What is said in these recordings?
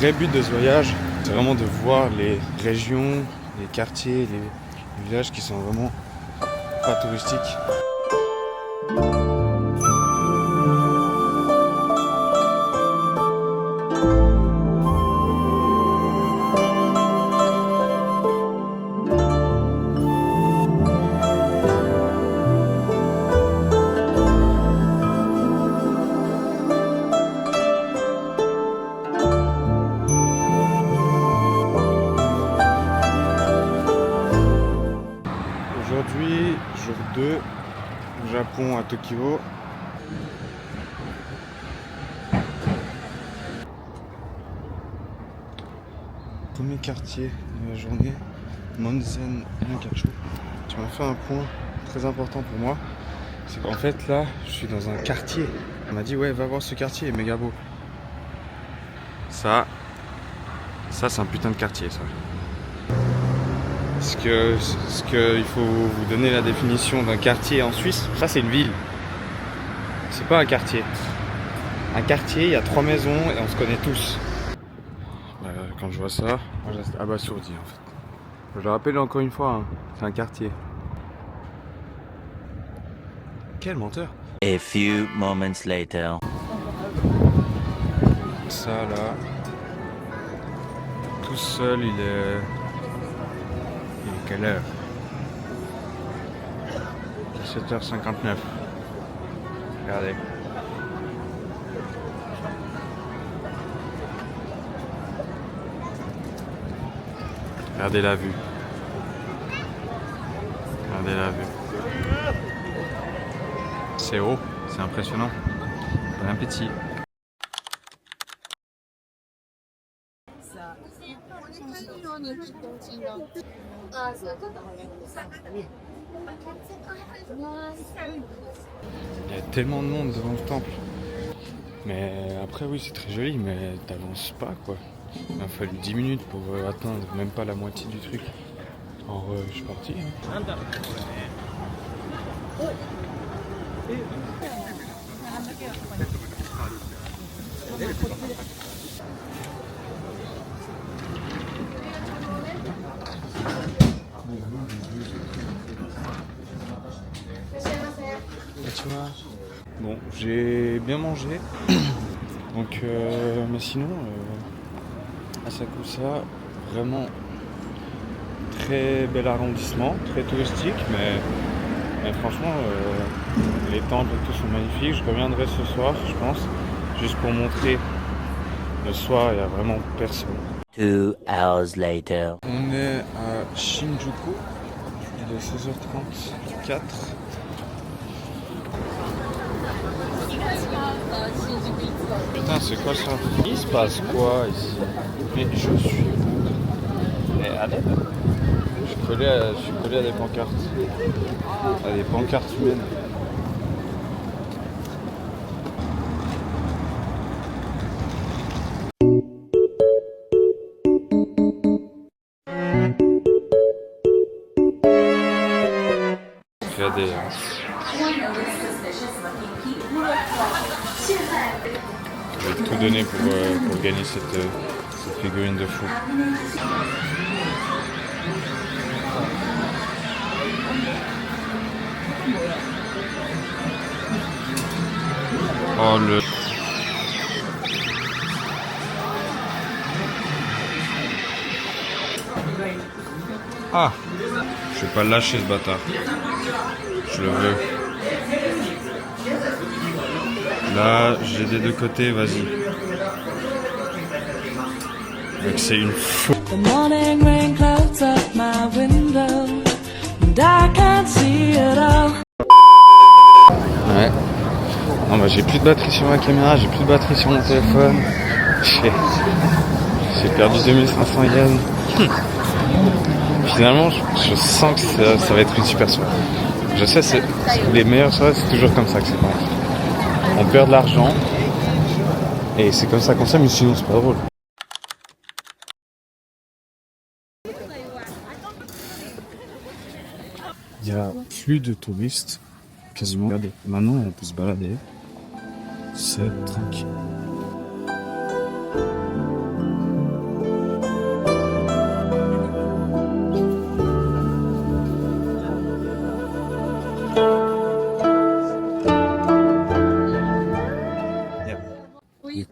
vrai but de ce voyage, c'est vraiment de voir les régions, les quartiers, les villages qui sont vraiment pas touristiques. Aujourd'hui, jour 2, au Japon à Tokyo. Premier quartier de la journée, Monzen Nakachu. Tu m'as fait un point très important pour moi. C'est qu'en fait là, je suis dans un quartier. On m'a dit ouais, va voir ce quartier, il est méga beau. Ça c'est un putain de quartier ça. Il faut vous donner la définition d'un quartier en Suisse. Ça c'est une ville. C'est pas un quartier. Un quartier, il y a 3 maisons et on se connaît tous. Quand je vois ça, moi je reste abasourdi en fait. Je le rappelle encore une fois, hein, c'est un quartier. Quel menteur! A few moments later. Ça là, tout seul, il est quelle heure? 17h59. Regardez. Regardez la vue. Regardez la vue. C'est haut, c'est impressionnant. Un petit. Il y a tellement de monde devant le temple. Mais après oui c'est très joli mais t'avances pas quoi. Il m'a fallu 10 minutes pour atteindre même pas la moitié du truc. Alors je suis parti. Bon, j'ai bien mangé. Donc, mais sinon, Asakusa, vraiment très bel arrondissement, très touristique, mais franchement, les temples et tout sont magnifiques. Je reviendrai ce soir, je pense, juste pour montrer. Le soir, il n'y a vraiment personne. 2 hours later. On est à Shinjuku, il est 16h34. Putain, c'est quoi ça? Il se passe quoi ici? Mais je suis où? Mais à l'aide? Je suis collé à des pancartes. À des pancartes humaines. Regardez. Je vais tout donner pour gagner cette figurine de fou. Oh le... Ah! Je vais pas le lâcher ce bâtard. Je le veux. Là, j'ai des deux côtés, vas-y. Mec, c'est une fou. Ouais. Non bah j'ai plus de batterie sur ma caméra, j'ai plus de batterie sur mon téléphone. J'ai perdu 2500 yens. Finalement, je sens que ça va être une super soirée. Je sais, les meilleures soirées, c'est toujours comme ça que c'est pareil. On perd de l'argent et c'est comme ça qu'on s'amuse, sinon c'est pas drôle. Il y a plus de touristes, quasiment. Regardez, maintenant on peut se balader. C'est tranquille.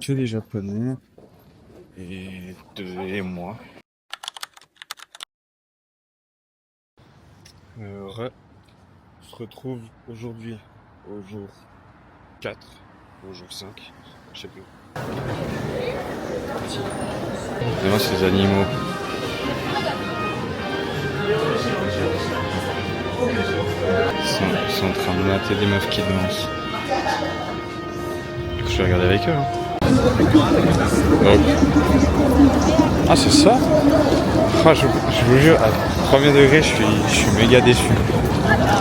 que des Japonais et moi. On se retrouve aujourd'hui au jour 4, au jour 5, je sais plus. Vraiment ces animaux. Ils sont en train de mater des meufs qui dansent. Du coup je vais regarder avec eux. Donc. Ah c'est ça? Ah, je vous jure, à premier degré je suis méga déçu.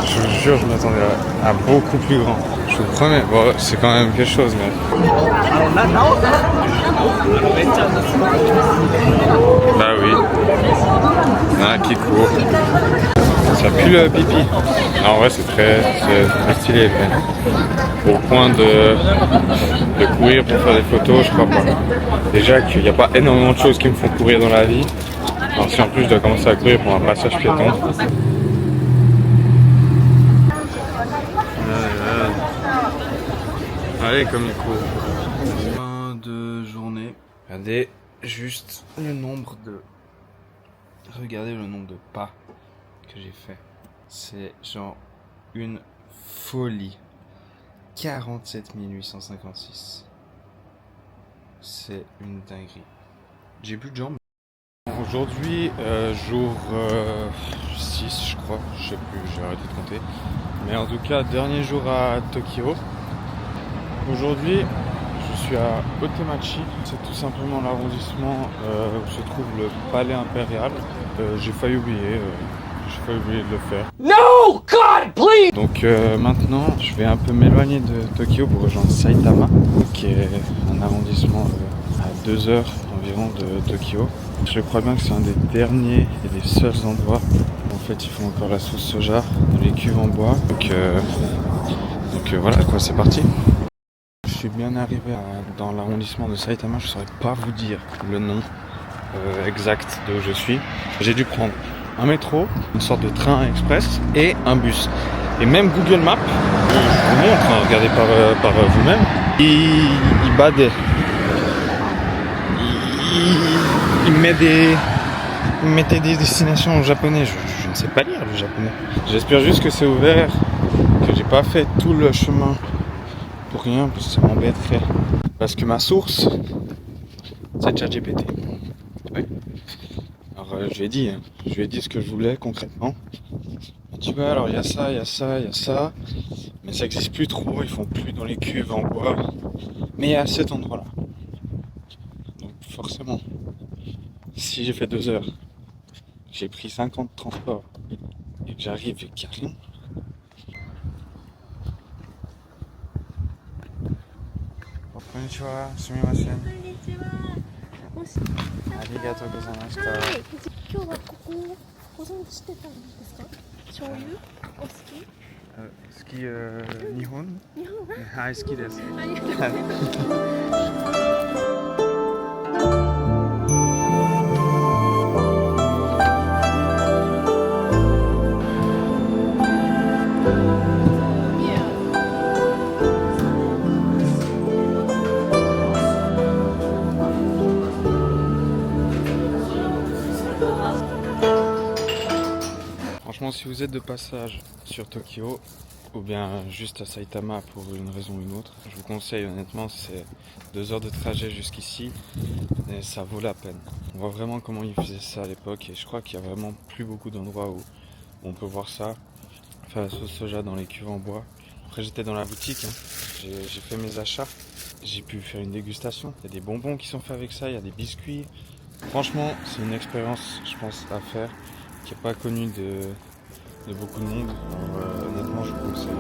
Je vous jure, je m'attendais à beaucoup plus grand. Je vous promets, bon, c'est quand même quelque chose, mais... Bah oui. Ah, qui court. Ça pue le pipi. Ah, en vrai, c'est très stylé. Mais au point de courir pour faire des photos, je crois pas. Déjà qu'il n'y a pas énormément de choses qui me font courir dans la vie. Alors si en plus je dois commencer à courir pour un passage piéton. Allez, comme il court. Fin de journée. Regardez juste le nombre de... Regardez le nombre de pas que j'ai fait. C'est genre une folie. 47 856. C'est une dinguerie. J'ai plus de jambes. Aujourd'hui, jour 6 je crois, je sais plus, j'ai arrêté de compter. Mais en tout cas, dernier jour à Tokyo. Aujourd'hui, je suis à Otemachi, c'est tout simplement l'arrondissement où se trouve le palais impérial. J'ai failli oublier de le faire. No, God, please! Donc maintenant, je vais un peu m'éloigner de Tokyo pour rejoindre Saitama, qui est un arrondissement à 2 heures environ de Tokyo. Je crois bien que c'est un des derniers et des seuls endroits où en fait ils font encore la sauce soja dans les cuves en bois. Donc voilà quoi, c'est parti. Je suis bien arrivé dans l'arrondissement de Saitama, je ne saurais pas vous dire le nom exact de où je suis. J'ai dû prendre un métro, une sorte de train express et un bus. Et même Google Maps, je vous montre, hein, regardez par vous-même, il badait. Il mettait des destinations en japonais. Je ne sais pas lire le japonais. J'espère juste que c'est ouvert, que j'ai pas fait tout le chemin pour rien, parce que ça m'embêterait. Parce que ma source, c'est ChatGPT. Oui. Alors je lui ai dit ce que je voulais concrètement. Il dit ouais, alors il y a ça, il y a ça, il y a ça, mais ça n'existe plus trop, ils font plus dans les cuves en bois. Mais il y a cet endroit-là. Donc forcément, si j'ai fait 2 heures, j'ai pris 50 transports et que j'arrive et qu'il n'y a rien. Konnichiwa, sumimasen. こんにちは。Arigatou gozaimashita. はい。今日はここご存知してたんですか？醤油お好き？好き、日本？日本？はい、好きです。ありがとうございます。Franchement, si vous êtes de passage sur Tokyo ou bien juste à Saitama pour une raison ou une autre, je vous conseille honnêtement, c'est 2 heures de trajet jusqu'ici et ça vaut la peine. On voit vraiment comment ils faisaient ça à l'époque et je crois qu'il y a vraiment plus beaucoup d'endroits où on peut voir ça, faire la sauce soja dans les cuves en bois. Après j'étais dans la boutique, hein. J'ai fait mes achats, j'ai pu faire une dégustation. Il y a des bonbons qui sont faits avec ça, il y a des biscuits. Franchement, c'est une expérience, je pense, à faire qui n'est pas connue de beaucoup de monde. Alors, honnêtement, je vous conseille.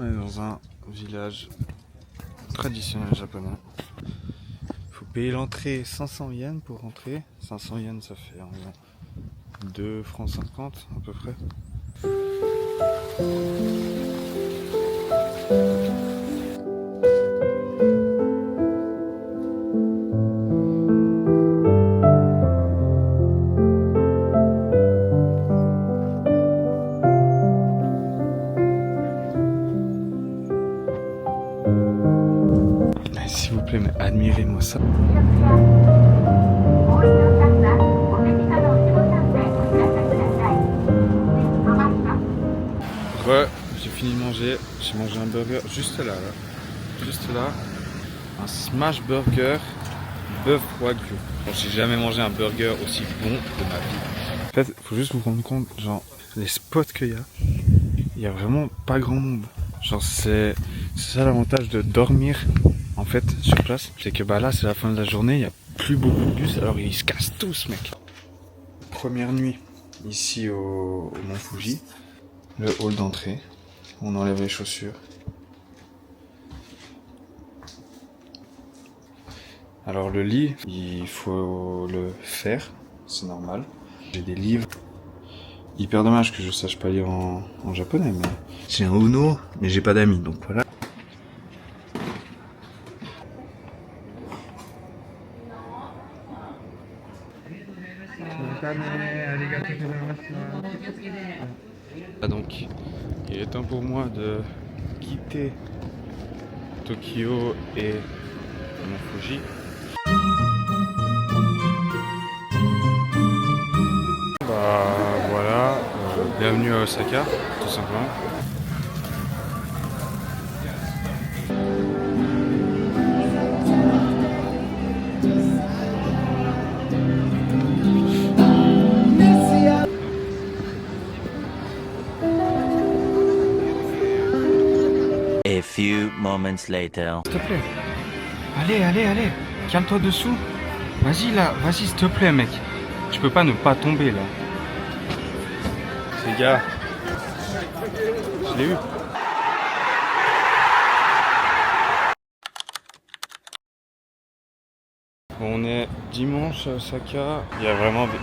On est dans un village traditionnel japonais. Faut payer l'entrée 500 yens pour rentrer. 500 yens, ça fait environ 2 francs 50 à peu près. S'il vous plaît, mais admirez-moi ça. J'ai fini de manger. J'ai mangé un burger juste là. Juste là. Un smash burger bœuf wagyu. Bon, j'ai jamais mangé un burger aussi bon de ma vie. En fait, faut juste vous rendre compte, genre, les spots qu'il y a vraiment pas grand monde. Genre, c'est ça l'avantage de dormir en fait sur place, c'est que bah là c'est la fin de la journée, il n'y a plus beaucoup de bus, alors ils se cassent tous mec. Première nuit ici au Mont Fuji, le hall d'entrée, on enlève les chaussures. Alors le lit, il faut le faire, c'est normal. J'ai des livres, hyper dommage que je sache pas lire en japonais, mais j'ai un Uno, mais j'ai pas d'amis, donc voilà. Donc, il est temps pour moi de quitter Tokyo et Mont Fuji. Bah voilà, bienvenue à Osaka, tout simplement. A few moments later. S'il te plaît. Allez. Calme-toi dessous. Vas-y là, vas-y s'il te plaît mec. Tu peux pas ne pas tomber là. Les gars. Je l'ai eu. On est dimanche à Osaka. Il y a vraiment des...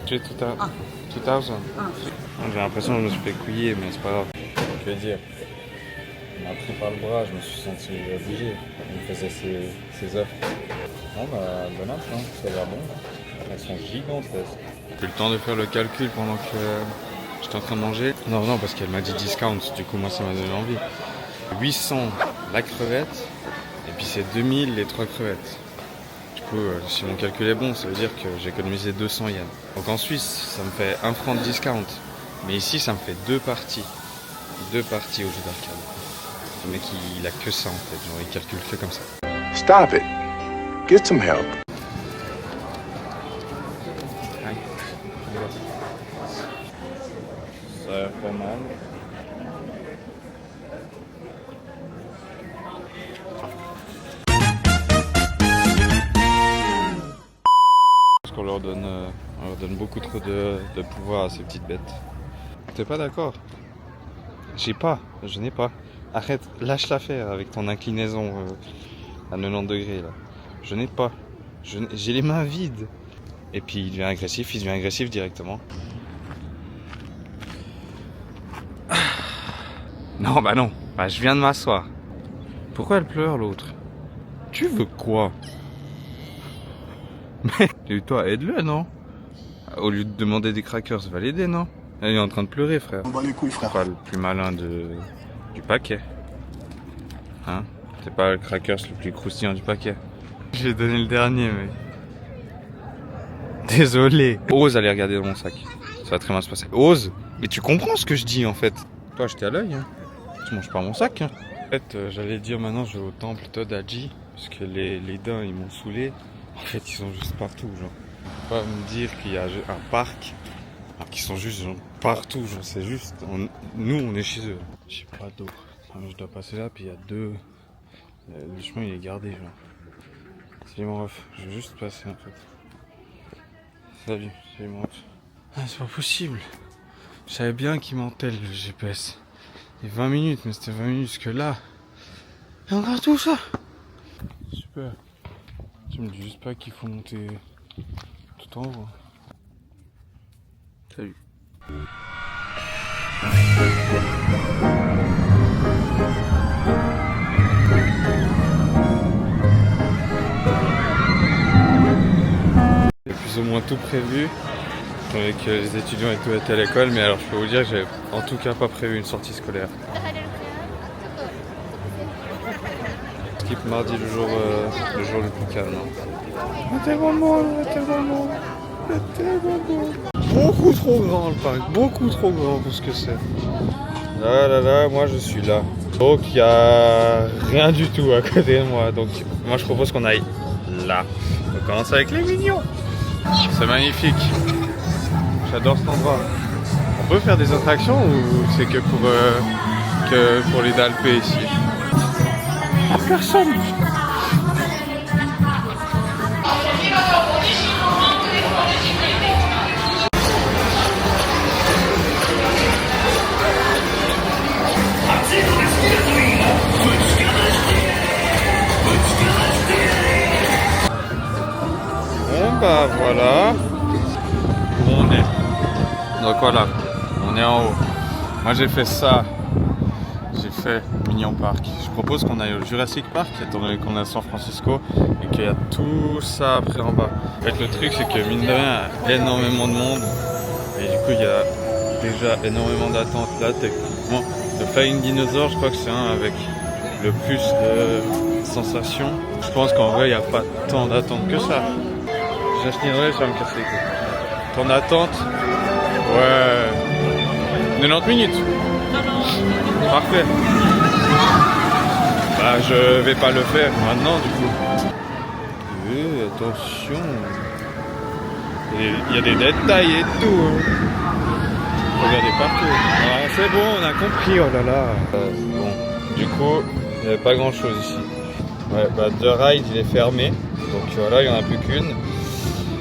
J'ai 2000. J'ai l'impression que je me suis fait couiller, mais c'est pas grave. Que dire? On m'a pris par le bras, je me suis senti obligé. Il me faisait ses offres. Non, bah, bon hein, ça a l'air bon. Elles sont gigantesques. J'ai eu le temps de faire le calcul pendant que j'étais en train de manger. Non, parce qu'elle m'a dit discount, du coup, moi, ça m'a donné envie. 800 la crevette, et puis c'est 2000 les 3 crevettes. Du coup, si mon calcul est bon, ça veut dire que j'ai économisé 200 yens. Donc en Suisse, ça me fait 1 franc de discount. Mais ici, ça me fait 2 parties. 2 parties au jeu d'arcade. Le mec, il a que ça en fait, genre il calcule que comme ça. Stop it. Get some help. Ça fait mal. Parce qu'on leur donne beaucoup trop de pouvoir à ces petites bêtes. T'es pas d'accord? Je n'ai pas. Arrête, lâche l'affaire avec ton inclinaison à 90 degrés là. Je n'ai pas. J'ai les mains vides. Et puis il devient agressif directement. Non, bah non. Bah, je viens de m'asseoir. Pourquoi elle pleure l'autre? Tu veux quoi? Mais toi, aide-le, non? Au lieu de demander des crackers, va l'aider, non? Elle est en train de pleurer, frère. On bat les couilles, frère. Pas le plus malin du paquet. Hein? C'est pas le crackers le plus croustillant du paquet. J'ai donné le dernier, mais... Désolé. Ose aller regarder dans mon sac. Ça va très bien se passer. Ose! Mais tu comprends ce que je dis, en fait. Toi, j'étais à l'œil, hein. Tu manges pas mon sac, hein. En fait, j'allais dire maintenant, je vais au temple Todaji. Parce que les daims, ils m'ont saoulé. En fait, ils sont juste partout, genre. Faut pas me dire qu'il y a un parc Alors qu'ils sont juste genre, partout, genre c'est juste, nous on est chez eux. J'ai pas d'eau, je dois passer là puis il y a deux, le chemin il est gardé genre. Salut mon ref, je veux juste passer en fait. Salut mon ref. Ah c'est pas possible, je savais bien qu'il mentait le GPS. Il y a 20 minutes, mais c'était 20 minutes que là. Et encore tout ça. Super. Tu me dis juste pas qu'il faut monter tout en haut. Salut. J'ai plus ou moins tout prévu. Avec les étudiants et tout étaient à l'école, mais alors je peux vous dire que j'ai en tout cas pas prévu une sortie scolaire. Skip mardi, le jour le plus calme. Tellement beau. Beaucoup trop grand le parc, beaucoup trop grand pour ce que c'est. Là, moi je suis là. Donc il n'y a rien du tout à côté de moi. Donc moi je propose qu'on aille là. On commence avec les mignons. C'est magnifique. J'adore cet endroit. On peut faire des attractions ou c'est que pour les dalpés ici? Personne. Bon bah voilà où on est. Donc voilà, on est en haut. Moi j'ai fait ça. J'ai fait Mignon Park. Je propose qu'on aille au Jurassic Park, étant donné qu'on est à San Francisco et qu'il y a tout ça après en bas. En fait, le truc, c'est que mine de rien, il y a énormément de monde et du coup, il y a déjà énormément d'attentes là. Techniquement, le Flying Dinosaur, je crois que c'est un avec le plus de sensations. Je pense qu'en vrai, il n'y a pas tant d'attentes que ça. J'achèterai, ça va me casser les couilles. Temps d'attente, ouais, 90 minutes. Parfait. Bah je vais pas le faire maintenant du coup. Attention. Il y a des détails et tout. Hein. Regardez partout. Ah, c'est bon, on a compris, oh là là. Bon, du coup, il n'y avait pas grand chose ici. Ouais, bah The Ride il est fermé. Donc voilà, il n'y en a plus qu'une.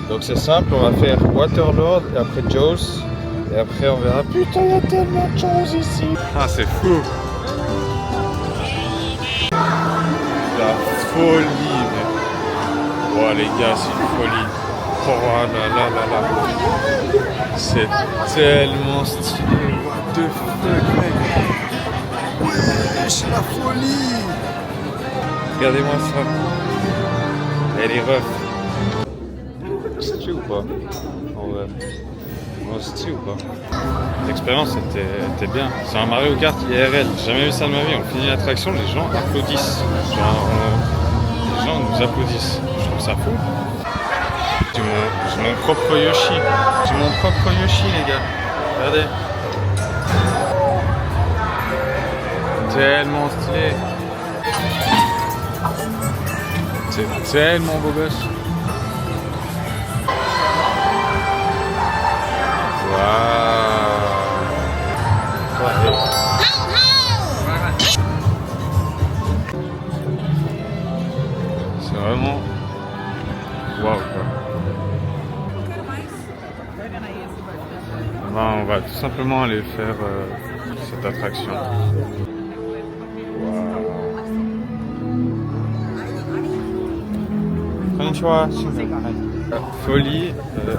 Donc c'est simple, on va faire Waterlord et après Jaws. Et après on verra. Putain, il y a tellement de choses ici. Ah, c'est fou. La folie, mec. Oh les gars, c'est une folie. Oh là. C'est tellement stylé. What the fuck, mec. Wesh, la folie. Regardez-moi ça. Elle est rough. C'est tu ou pas? En vrai. Ou pas. L'expérience était bien. C'est un Mario Kart IRL. J'ai jamais vu ça de ma vie. On finit l'attraction, les gens applaudissent. Genre, les gens nous applaudissent. Je trouve ça fou. J'ai mon propre Yoshi. J'ai mon propre Yoshi, les gars. Regardez. Tellement stylé. C'est tellement beau gosse. C'est vraiment waouh quoi. Ben, on va tout simplement aller faire cette attraction. Konnichiwa. Folie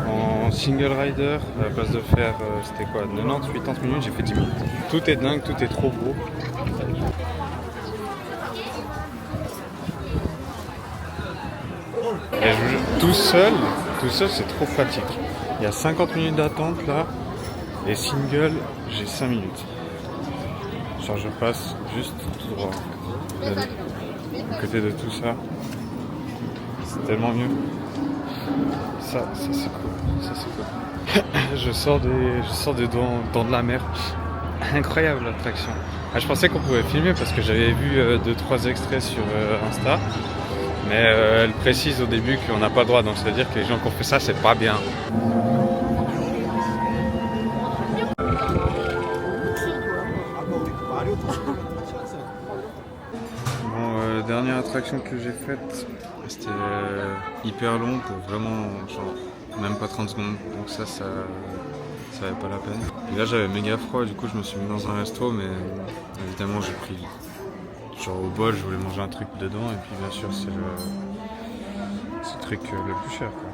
en single rider à la place de faire c'était quoi 90-80 minutes, j'ai fait 10 minutes. Tout est dingue, tout est trop beau. Et tout seul c'est trop pratique. Il y a 50 minutes d'attente là et single j'ai 5 minutes. Genre je passe juste tout droit. À côté de tout ça, c'est tellement mieux. Ça c'est cool, ça c'est cool. je sors des dents de la mer. Incroyable l'attraction. Ah, je pensais qu'on pouvait filmer parce que j'avais vu 2-3 extraits sur Insta. Mais elle précise au début qu'on n'a pas le droit, donc ça veut dire que les gens qui ont fait ça, c'est pas bien. dernière attraction que j'ai faite, c'était hyper long pour vraiment, genre, même pas 30 secondes. Donc ça valait pas la peine. Et là, j'avais méga froid, du coup, je me suis mis dans un resto, mais évidemment, j'ai pris, genre, au bol, je voulais manger un truc dedans, et puis bien sûr, c'est le truc le plus cher, quoi.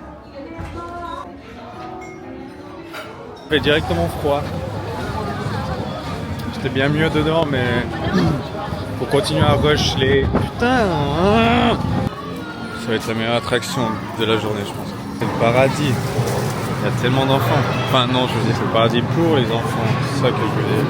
Fait directement froid. J'étais bien mieux dedans, mais faut continuer à rush les. Putain! Ça va être la meilleure attraction de la journée, je pense. C'est le paradis. Il y a tellement d'enfants. Enfin, non, je veux dire, c'est le paradis pour les enfants. C'est ça que je veux dire.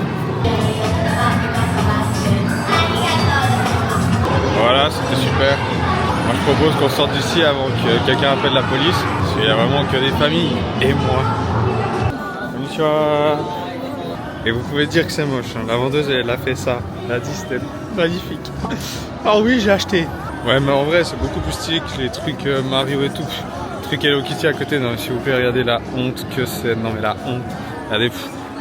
Voilà, c'était super. Moi, je propose qu'on sorte d'ici avant que quelqu'un appelle la police. Parce qu'il y a vraiment que des familles et moi. Konnichiwa. Et vous pouvez dire que c'est moche, hein. La vendeuse elle a fait ça, elle a dit c'était magnifique. Ah oui, j'ai acheté. Ouais, mais en vrai c'est beaucoup plus stylé que les trucs Mario et tout. Les trucs Hello Kitty à côté, non mais s'il vous plaît, regardez la honte que c'est. Non mais la honte. Regardez,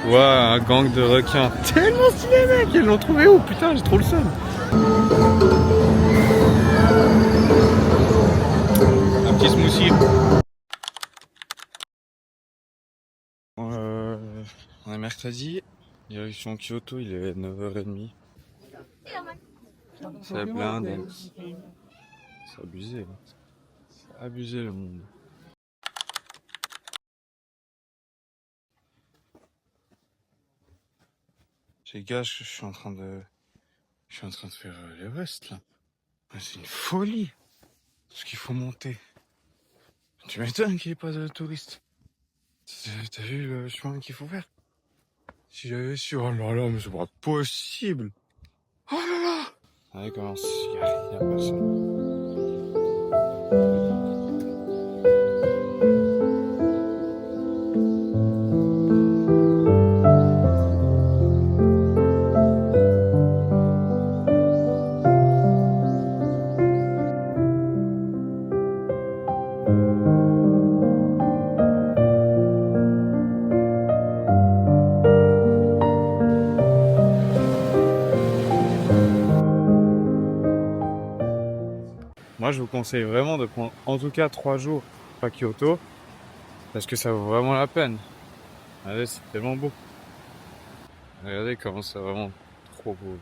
ouais, un gang de requins. Tellement stylé mec, ils l'ont trouvé où? Putain, j'ai trop le seum. Un petit smoothie. On est mercredi, direction Kyoto, il est 9h30. C'est blindé. C'est abusé. C'est abusé le monde. Les gars, je suis en train de faire l'Everest là. C'est une folie. Ce qu'il faut monter. Tu m'étonnes qu'il n'y ait pas de touristes. T'as vu le chemin qu'il faut faire? Si j'avais su, oh là là, mais c'est pas possible. Oh là là. Allez, commence, il y a personne. Moi, je vous conseille vraiment de prendre en tout cas 3 jours à Kyoto parce que ça vaut vraiment la peine. Regardez, c'est tellement beau. Regardez comment c'est vraiment trop beau.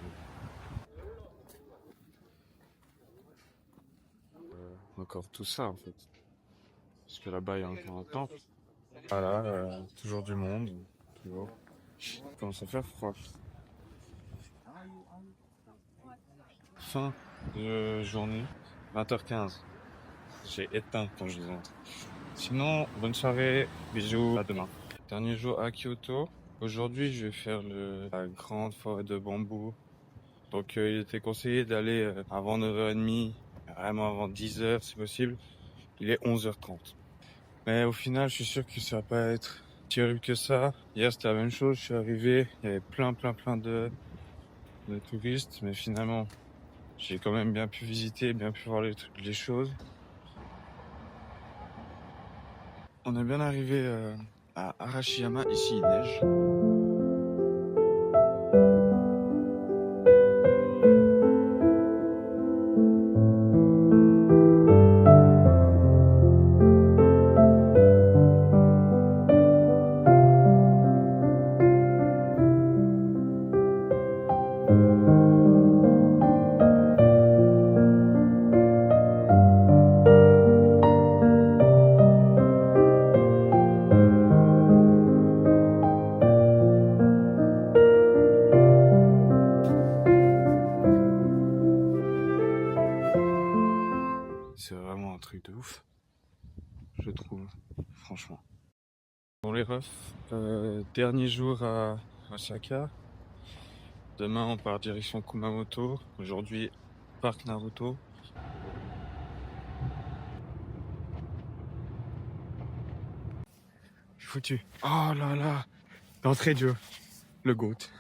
Encore tout ça en fait. Parce que là-bas, il y a encore un temple. Voilà, toujours du monde. Toujours. Il commence à faire froid. Fin de journée, 20h15. J'ai éteint quand je vous entre. Sinon, bonne soirée, bisous, à demain. Dernier jour à Kyoto. Aujourd'hui, je vais faire la grande forêt de bambou. Donc, il était conseillé d'aller avant 9h30, vraiment avant 10h si possible. Il est 11h30. Mais au final, je suis sûr que ça va pas être si horrible que ça. Hier, c'était la même chose. Je suis arrivé, il y avait plein de touristes. Mais finalement, j'ai quand même bien pu visiter, bien pu voir les choses. On est bien arrivé à Arashiyama. Ici, il neige. C'est vraiment un truc de ouf, je trouve, franchement. Bon les refs, dernier jour à Osaka. Demain on part direction Kumamoto. Aujourd'hui, parc Naruto. Je suis foutu. Oh là là, d'entrée de jeu, le GOAT.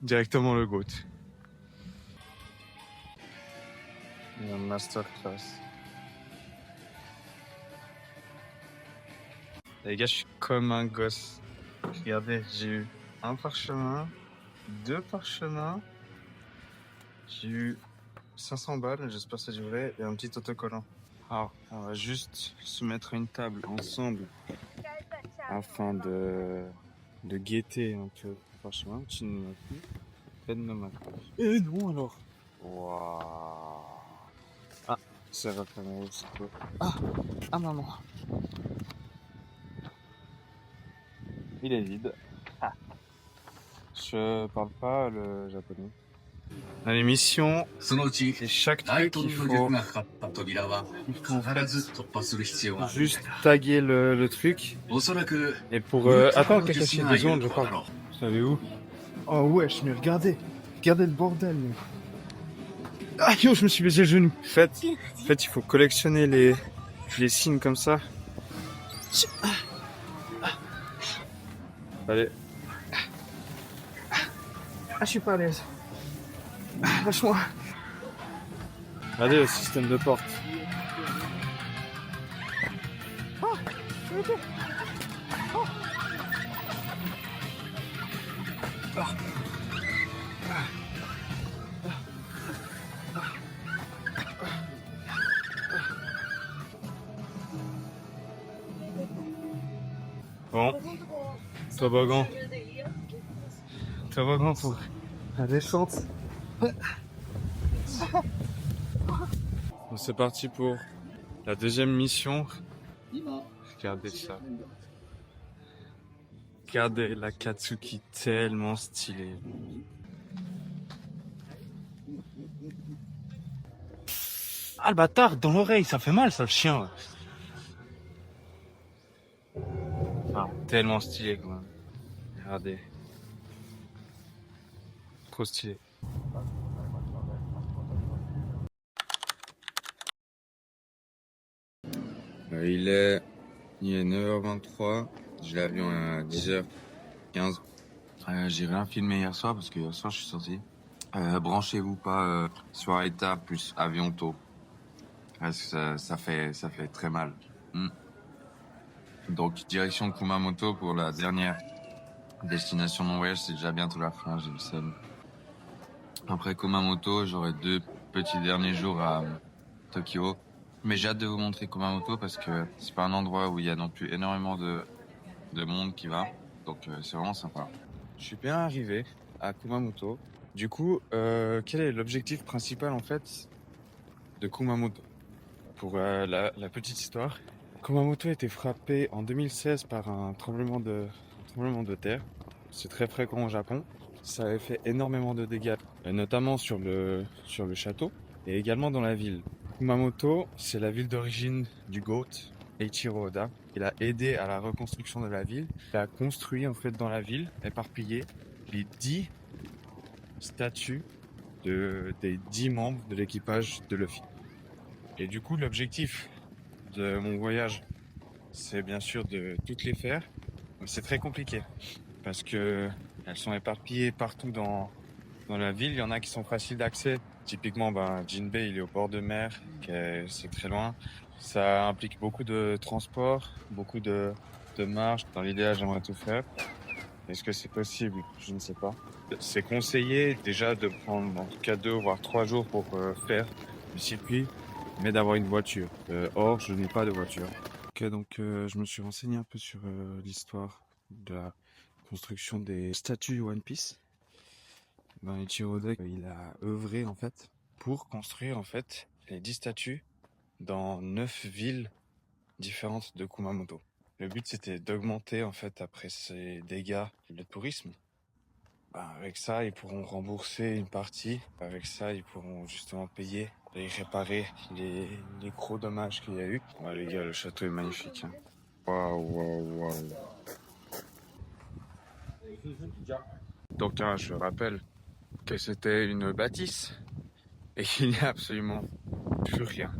Directement le GOAT. Une masterclass. Les gars, je suis comme un gosse. Regardez, j'ai eu un parchemin, 2 parchemins, j'ai eu 500 balles, j'espère que c'est du vrai, et un petit autocollant. Alors, on va juste se mettre à une table ensemble afin de guetter un peu. Franchement, tu ne m'as plus fait de ma. Et non alors. Waouh. Ah, ça va pas mal aussi. Ah maman. Il est vide. Ah. Je parle pas le japonais. À l'émission, そのうち c'est chaque ライ truc トの qu'il 力 faut がかかった扉は il faut 必ず突破する必要がある。 juste taguer le truc. おそらく Et pour... 無機 Attends, の quelqu'un 術 c'est が 2 いる secondes, je ことだ crois. ろう。 Vous savez où? Oh wesh, mais regardez. Regardez le bordel. Mais... Ah yo, je me suis baisé le genou. En fait, il faut collectionner les signes comme ça. Allez. Ah, je suis pas à l'aise. Lâche-moi. Regardez le système de porte. Bon, toboggan. Toboggan pour la descente. Bon, c'est parti pour la deuxième mission. Regardez ça. Regardez la Katsuki, tellement stylée. Ah le bâtard, dans l'oreille, ça fait mal ça le chien. Ah, tellement stylé quand même. Regardez. Trop stylé. Il est 9h23. J'ai l'avion à 10h15. J'ai rien filmé hier soir parce que hier soir je suis sorti. Branchez-vous pas soirée tard plus avion tôt. Parce que ça fait très mal. Donc direction Kumamoto pour la dernière destination de mon voyage. C'est déjà bientôt la fin, j'ai le seum. Après Kumamoto, j'aurai 2 petits derniers jours à Tokyo. Mais j'ai hâte de vous montrer Kumamoto parce que c'est pas un endroit où il y a non plus énormément de monde qui va. Donc c'est vraiment sympa. Je suis bien arrivé à Kumamoto. Du coup, quel est l'objectif principal en fait de Kumamoto? Pour la petite histoire, Kumamoto a été frappé en 2016 par un tremblement de terre. C'est très fréquent au Japon. Ça avait fait énormément de dégâts, notamment sur le château et également dans la ville. Kumamoto, c'est la ville d'origine du GOAT, Eiichiro Oda. Il a aidé à la reconstruction de la ville. Il a construit en fait dans la ville, éparpillé, les 10 statues des 10 membres de l'équipage de Luffy. Et du coup, l'objectif de mon voyage, c'est bien sûr de toutes les faire. Mais c'est très compliqué parce que elles sont éparpillées partout dans la ville. Il y en a qui sont faciles d'accès. Typiquement, Jinbei, il est au bord de mer, c'est très loin. Ça implique beaucoup de transport, beaucoup de marche. Dans l'idéal, j'aimerais tout faire. Est-ce que c'est possible? Je ne sais pas. C'est conseillé déjà de prendre en tout cas 2 voire 3 jours pour faire le circuit, mais d'avoir une voiture. Or, je n'ai pas de voiture. Ok, donc je me suis renseigné un peu sur l'histoire de la construction des statues One Piece. Eiichiro Oda, il a œuvré en fait pour construire en fait les 10 statues dans 9 villes différentes de Kumamoto. Le but c'était d'augmenter en fait après ces dégâts le tourisme. Avec ça ils pourront rembourser une partie. Avec ça ils pourront justement payer et réparer les gros dommages qu'il y a eu. Ouais, les gars, le château est magnifique. Waouh. Donc je rappelle que c'était une bâtisse et qu'il n'y a absolument plus rien.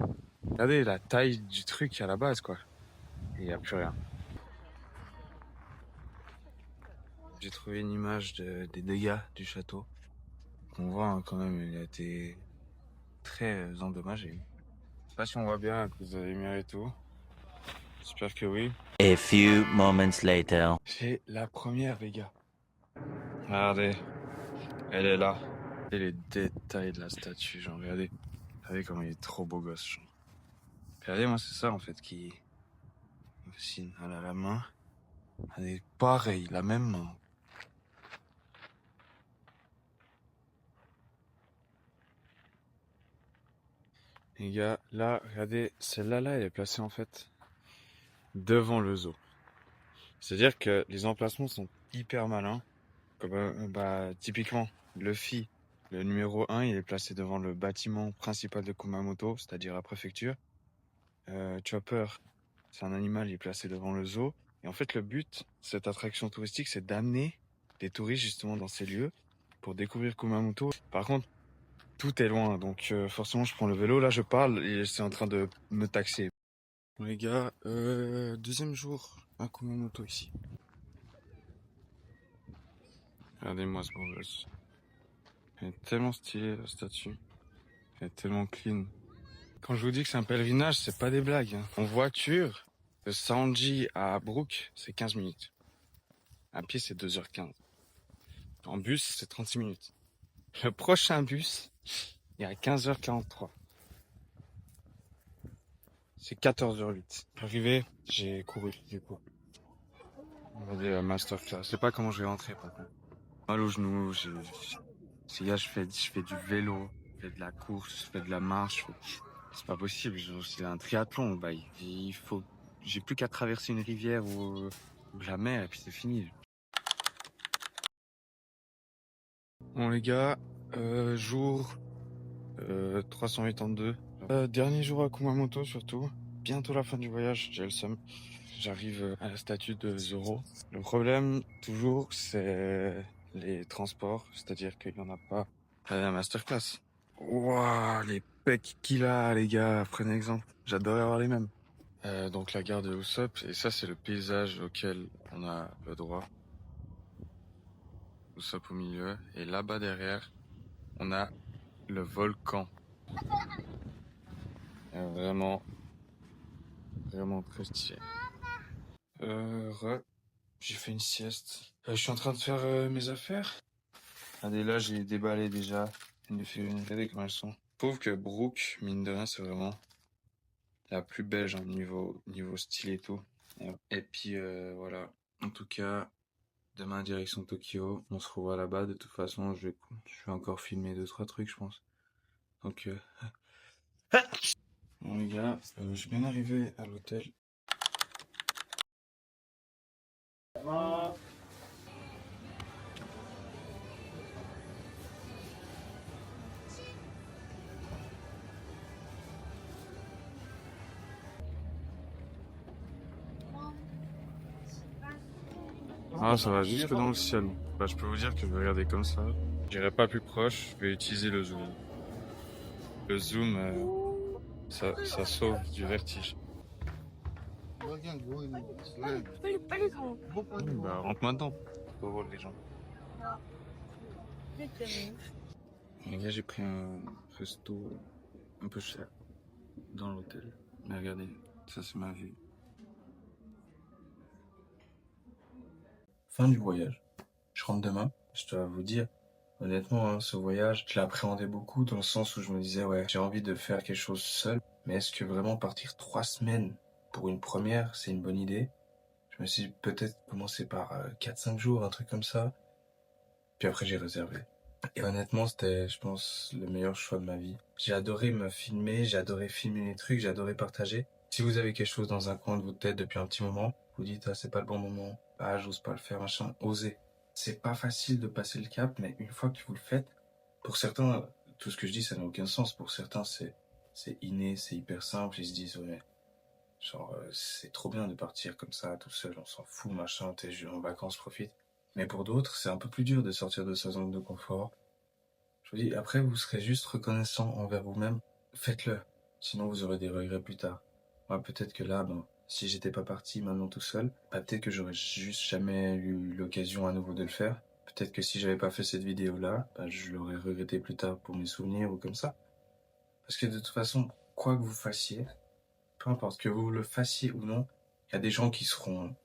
Regardez la taille du truc à la base quoi. Il n'y a plus rien. J'ai trouvé une image des dégâts du château. On voit quand même, il a été très endommagé. Je sais pas si on voit bien à cause de la lumière et tout. J'espère que oui. A few moments later. C'est la première, les gars. Regardez, elle est là. Et les détails de la statue, genre, regardez comment il est trop beau gosse, genre. Regardez, moi, c'est ça, en fait, qui me fascine. Elle a la main, elle est pareille, la même main. Les gars, là, regardez, celle-là, là, elle est placée, en fait, devant le zoo. C'est-à-dire que les emplacements sont hyper malins. Comme, typiquement, Luffy, le numéro 1, il est placé devant le bâtiment principal de Kumamoto, c'est-à-dire la préfecture. Chopper, c'est un animal, il est placé devant le zoo. Et en fait, le but de cette attraction touristique, c'est d'amener des touristes justement dans ces lieux pour découvrir Kumamoto. Par contre, tout est loin, donc forcément, je prends le vélo. Là, je parle et c'est en train de me taxer. Bon, les gars, deuxième jour à Kumamoto ici. Regardez-moi ce beau gosse. Elle est tellement stylée, la statue. Elle est tellement clean. Quand je vous dis que c'est un pèlerinage, c'est pas des blagues, hein. En voiture, de Sanji à Brook, c'est 15 minutes. À pied, c'est 2h15. En bus, c'est 36 minutes. Le prochain bus, il est à 15h43. C'est 14h08. Arrivé, j'ai couru, du coup. On va dire la masterclass. Je sais pas comment je vais rentrer, par contre. Mal au genou, je fais du vélo, je fais de la course, je fais de la marche. C'est pas possible, c'est un triathlon. Bah, j'ai plus qu'à traverser une rivière ou la mer et puis c'est fini. Bon les gars, jour 382. Dernier jour à Kumamoto surtout. Bientôt la fin du voyage, j'ai le seum. J'arrive à la statue de Zoro. Le problème, toujours, c'est les transports. C'est-à-dire qu'il n'y en a pas à la masterclass. Waouh, les pecs qu'il a, les gars, prenez exemple. J'adorais avoir les mêmes. Donc la gare de Usopp, et ça c'est le paysage auquel on a le droit. Usopp au milieu, et là-bas derrière, on a le volcan. Vraiment, vraiment très stylé. J'ai fait une sieste. Je suis en train de faire mes affaires. Regardez là, j'ai déballé déjà une figurine. Regardez comment elles sont. Je trouve que Brook, mine de rien, c'est vraiment la plus belle, genre niveau style et tout. Et puis voilà. En tout cas, demain direction Tokyo. On se revoit là-bas. De toute façon, je vais encore filmer 2-3 trucs, je pense. Donc bon les gars, je suis bien arrivé à l'hôtel. Ah, ça va jusque dans le ciel. Bah, je peux vous dire que je vais regarder comme ça. J'irai pas plus proche, je vais utiliser le zoom. Le zoom, ça sauve du vertige. Bah, rentre maintenant. Faut voir les gens. Les gars, j'ai pris un resto un peu cher dans l'hôtel. Mais regardez, ça c'est ma vue. Fin du voyage. Je rentre demain. Je dois vous dire, honnêtement, hein, ce voyage, je l'appréhendais beaucoup dans le sens où je me disais, ouais, j'ai envie de faire quelque chose seul. Mais est-ce que vraiment partir 3 semaines pour une première, c'est une bonne idée? Je me suis dit, peut-être commencer par 4-5 jours, un truc comme ça. Puis après, j'ai réservé. Et honnêtement, c'était, je pense, le meilleur choix de ma vie. J'ai adoré me filmer, j'ai adoré filmer les trucs, j'ai adoré partager. Si vous avez quelque chose dans un coin de votre tête depuis un petit moment, vous dites, ah, c'est pas le bon moment, ah, j'ose pas le faire, machin, osez. C'est pas facile de passer le cap, mais une fois que vous le faites, pour certains, tout ce que je dis, ça n'a aucun sens. Pour certains, c'est inné, c'est hyper simple, ils se disent, ouais, genre, c'est trop bien de partir comme ça, tout seul, on s'en fout, machin, t'es en vacances, profite. Mais pour d'autres, c'est un peu plus dur de sortir de sa zone de confort. Je vous dis, après, vous serez juste reconnaissant envers vous-même. Faites-le. Sinon, vous aurez des regrets plus tard. Moi, peut-être que là, si j'étais pas parti maintenant tout seul, peut-être que j'aurais juste jamais eu l'occasion à nouveau de le faire. Peut-être que si j'avais pas fait cette vidéo-là, je l'aurais regretté plus tard pour mes souvenirs ou comme ça. Parce que de toute façon, quoi que vous fassiez, peu importe que vous le fassiez ou non, il y a des gens qui seront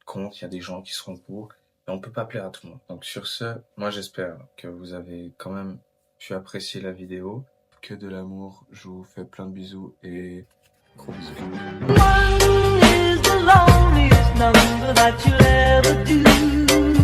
contre, il y a des gens qui seront pour. Et on peut pas plaire à tout le monde. Donc sur ce, moi j'espère que vous avez quand même pu apprécier la vidéo. Que de l'amour, je vous fais plein de bisous et gros bisous. One is the loneliest number that you'll ever do.